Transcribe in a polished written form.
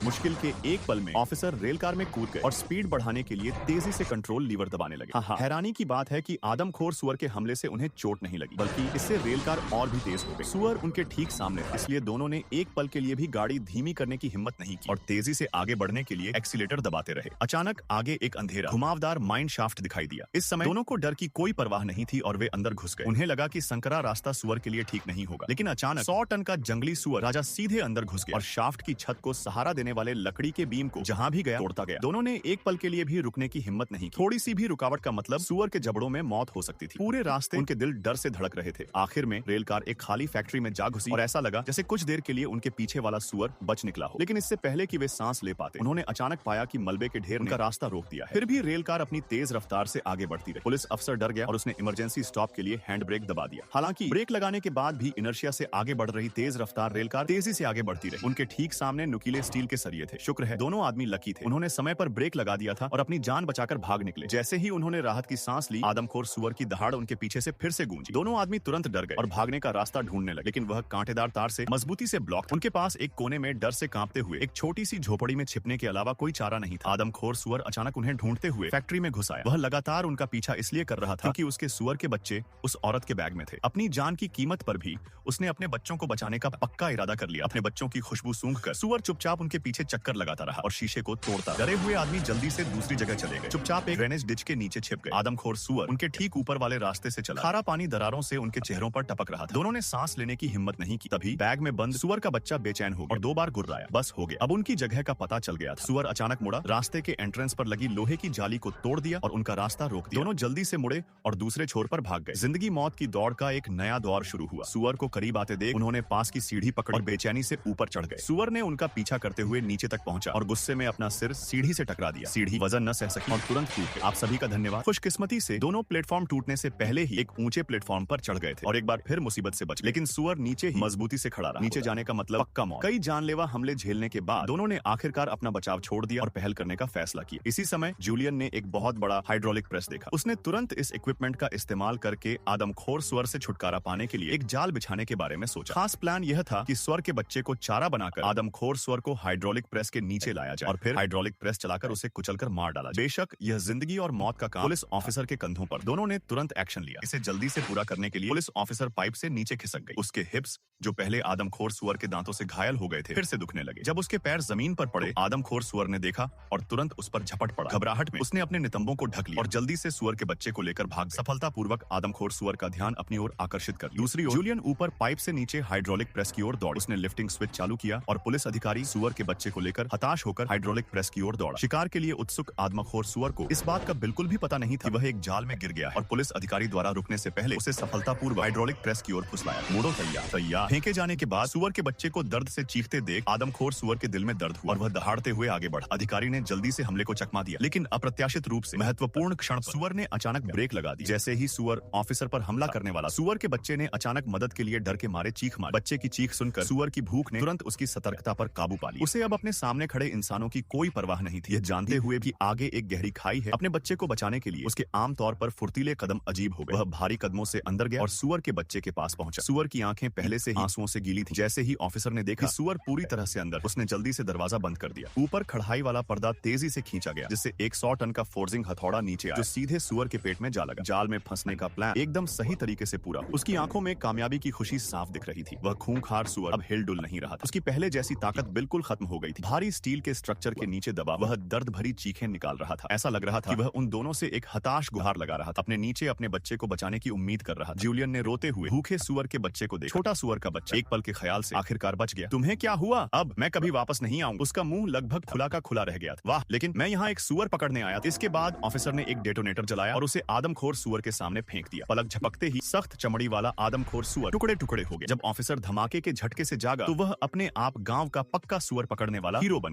मुश्किल के एक पल में ऑफिसर रेल कार में कूद गए और स्पीड बढ़ाने के लिए तेजी से कंट्रोल लीवर दबाने लगे। हाँ, हैरानी की बात है कि आदमखोर सुअर के हमले से उन्हें चोट नहीं लगी, बल्कि इससे रेल कार और भी तेज हो गई। सुअर उनके ठीक सामने था, इसलिए दोनों ने एक पल के लिए भी गाड़ी धीमी करने की हिम्मत नहीं की और तेजी से आगे बढ़ने के लिए एक्सीलेटर दबाते रहे। अचानक आगे एक अंधेरा घुमावदार माइन शाफ्ट दिखाई दिया। इस समय दोनों को डर की कोई परवाह नहीं थी और वे अंदर घुस गए। उन्हें लगा कि संकरा रास्ता सुअर के लिए ठीक नहीं होगा, लेकिन अचानक 100 टन का जंगली सुअर राजा सीधे अंदर घुस गया और शाफ्ट की छत को सहारा देने वाले लकड़ी के बीम को जहां भी गया तोड़ता गया। दोनों ने एक पल के लिए भी रुकने की हिम्मत नहीं की। थोड़ी सी भी रुकावट का मतलब सुअर के जबड़ों में मौत हो सकती थी। पूरे रास्ते उनके दिल डर से धड़क रहे थे। आखिर में रेल कार एक खाली फैक्ट्री में जा घुसी और ऐसा लगा जैसे कुछ देर के लिए उनके पीछे वाला सुअर बच निकला हो। लेकिन इससे पहले कि वे सांस ले पाते, उन्होंने अचानक पाया कि मलबे के ढेर ने उनका रास्ता रोक दिया है। फिर भी रेल कार अपनी तेज रफ्तार से आगे बढ़ती रही। पुलिस अफसर डर गया और उसने इमरजेंसी स्टॉप के लिए हैंड ब्रेक दबा दिया। हालांकि ब्रेक लगाने के बाद भी इनर्शिया से आगे बढ़ रही तेज रफ्तार रेल कार तेजी से आगे बढ़ती रही। उनके ठीक सामने नुकीले स्टील के सरिये थे। शुक्र है दोनों आदमी लकी थे, उन्होंने समय पर ब्रेक लगा दिया था और अपनी जान बचाकर भाग निकले। जैसे ही उन्होंने राहत की सांस ली, आदमखोर सुअर की दहाड़ उनके पीछे से फिर से गूंजी। दोनों आदमी तुरंत डर गए और भागने का रास्ता ढूंढने लगे, लेकिन वह कांटेदार तार से मजबूती से ब्लॉक था। उनके पास एक कोने में डर से कांपते हुए एक छोटी सी झोपड़ी में छिपने के अलावा कोई चारा नहीं था। आदमखोर सुअर अचानक उन्हें ढूंढते हुए फैक्ट्री में घुस आया। वह लगातार उनका पीछा इसलिए कर रहा था क्योंकि उसके सुअर के बच्चे उस औरत के बैग में थे। अपनी जान की कीमत पर भी उसने अपने बच्चों को बचाने का पक्का इरादा कर लिया। अपने बच्चों की खुशबू सूंघकर सुअर चुपचाप उनके पीछे चक्कर लगाता रहा और शीशे को तोड़ता। डरे हुए आदमी जल्दी से दूसरी जगह चले गए, चुपचाप एक ड्रेनेज डिच के नीचे छिप गए। आदमखोर सुअर उनके ठीक ऊपर वाले रास्ते से चला। खारा पानी दरारों से उनके चेहरों पर टपक रहा था। दोनों ने सांस लेने की हिम्मत नहीं की। तभी बैग में बंद सुअर का बच्चा बेचैन हो गया और 2 बार गुर्राया। बस हो गया, अब उनकी जगह का पता चल गया था। सुअर अचानक मुड़ा, रास्ते के एंट्रेंस पर लगी लोहे की जाली को तोड़ दिया और उनका रास्ता रोक दिया। दोनों जल्दी से मुड़े और दूसरे छोर पर भाग गए। जिंदगी मौत की दौड़ का एक नया दौर शुरू हुआ। सुअर को करीब आते देख उन्होंने पास की सीढ़ी पकड़ी और बेचैनी से ऊपर चढ़ गए। सुअर ने उनका पीछा करते हुए नीचे तक पहुंचा और गुस्से में अपना सिर सीढ़ी से टकरा दिया। सीढ़ी वजन न सह सकी और तुरंत टूट गई। आप सभी का धन्यवाद। खुशकिस्मती से दोनों प्लेटफॉर्म टूटने से पहले ही एक ऊंचे प्लेटफॉर्म पर चढ़ गए थे और एक बार फिर मुसीबत से बच। लेकिन सुअर नीचे ही मजबूती से खड़ा रहा। नीचे जाने का मतलब पक्का मौत। कई जानलेवा हमले झेलने के बाद दोनों ने आखिरकार अपना बचाव छोड़ दिया और पहल करने का फैसला किया। इसी समय जूलियन ने एक बहुत बड़ा हाइड्रोलिक प्रेस देखा। उसने तुरंत इस इक्विपमेंट का इस्तेमाल करके आदमखोर सुअर से छुटकारा पाने के लिए एक जाल बिछाने के बारे में सोचा। खास प्लान यह था कि सुअर के बच्चे को चारा बनाकर आदमखोर सुअर को हाइड्रोलिक प्रेस के नीचे लाया जाए और फिर हाइड्रोलिक प्रेस चलाकर उसे कुचलकर मार डाला जाए। बेशक यह जिंदगी और मौत का काम पुलिस ऑफिसर के कंधों पर। दोनों ने तुरंत एक्शन लिया। इसे जल्दी से पूरा करने के लिए पुलिस ऑफिसर पाइप से नीचे खिसक गई। उसके हिप्स, जो पहले आदमखोर सुअर के दांतों से घायल हो गए थे, फिर से दुखने लगे। जब उसके पैर जमीन पर पड़े, आदमखोर सुअर ने देखा और तुरंत उस पर झपट पड़ा। घबराहट में उसने अपने नितंबों को ढक लिया और जल्दी से सुअर के बच्चे को लेकर भाग गया। सफलतापूर्वक आदमखोर सुअर का ध्यान अपनी ओर आकर्षित कर लिया। दूसरी ओर जूलियन ऊपर पाइप से नीचे हाइड्रोलिक प्रेस की ओर दौड़। उसने लिफ्टिंग स्विच चालू किया और पुलिस अधिकारी सुअर के बच्चे को लेकर हताश होकर हाइड्रोलिक प्रेस की ओर दौड़ा। शिकार के लिए उत्सुक आदमखोर सुअर को इस बात का बिल्कुल भी पता नहीं था कि वह एक जाल में गिर गया है और पुलिस अधिकारी द्वारा रुकने से पहले उसे सफलतापूर्वक हाइड्रोलिक प्रेस की ओर फुसलाया। मुड़ो तैयार। फेंके जाने के बाद सुअर के बच्चे को दर्द से चीखते देख आदमखोर सुअर के दिल में दर्द हुआ और वह दहाड़ते हुए आगे बढ़ा। अधिकारी ने जल्दी से हमले को चकमा दिया, लेकिन अप्रत्याशित रूप से महत्वपूर्ण क्षण पर सुअर ने अचानक ब्रेक लगा दी। जैसे ही सुअर ऑफिसर पर हमला करने वाला, सुअर के बच्चे ने अचानक मदद के लिए डर के मारे चीख मारी। बच्चे की चीख सुनकर सुअर की भूख ने तुरंत उसकी सतर्कता पर काबू पा लिया। उसे अब अपने सामने खड़े इंसानों की कोई परवाह नहीं थी। यह जानते हुए भी आगे एक गहरी खाई है, अपने बच्चे को बचाने के लिए उसके आमतौर पर फुर्तीले कदम अजीब हो गए। वह भारी कदमों से अंदर गया और सुअर के बच्चे के पास पहुंचा। सुअर की आंखें पहले से ही आंसुओं से गीली थी। जैसे ही ऑफिसर ने देखा सुअर पूरी तरह से अंदर, उसने जल्दी से दरवाजा बंद कर दिया। ऊपर कढ़ाई वाला पर्दा तेजी से खींचा गया, जिससे एक 100 टन का फोर्जिंग हथौड़ा नीचे आया, जो सीधे सुअर के पेट में जा लगा। जाल में फंसने का प्लान एकदम सही तरीके से पूरा हुआ। उसकी आंखों में कामयाबी की खुशी साफ दिख रही थी। वह खूंखार सुअर अब हिल डुल नहीं रहा था। उसकी पहले जैसी ताकत बिल्कुल खत्म हो गई थी। भारी स्टील के स्ट्रक्चर के नीचे दबा वह दर्द भरी चीखें निकाल रहा था। ऐसा लग रहा था कि वह उन दोनों से एक हताश गुहार लगा रहा था। अपने नीचे अपने बच्चे को बचाने की उम्मीद कर रहा था। जूलियन ने रोते हुए भूखे सुअर के बच्चे को देखा। छोटा सुअर का बच्चा एक पल के ख्याल से आखिरकार बच गया। तुम्हें क्या हुआ? अब मैं कभी वापस नहीं आऊंगा। उसका मुंह लगभग खुला का खुला रह गया था। वाह, लेकिन मैं यहाँ एक सुअर पकड़ने आया था। इसके बाद ऑफिसर ने एक डेटोनेटर जलाया और उसे आदमखोर सुअर के सामने फेंक दिया। पलक झपकते ही सख्त चमड़ी वाला आदमखोर सुअर टुकड़े टुकड़े हो गया। जब ऑफिसर धमाके के झटके से जागा तो वह अपने आप गांव का पक्का सुअर पकड़ने वाला हीरो बन गया।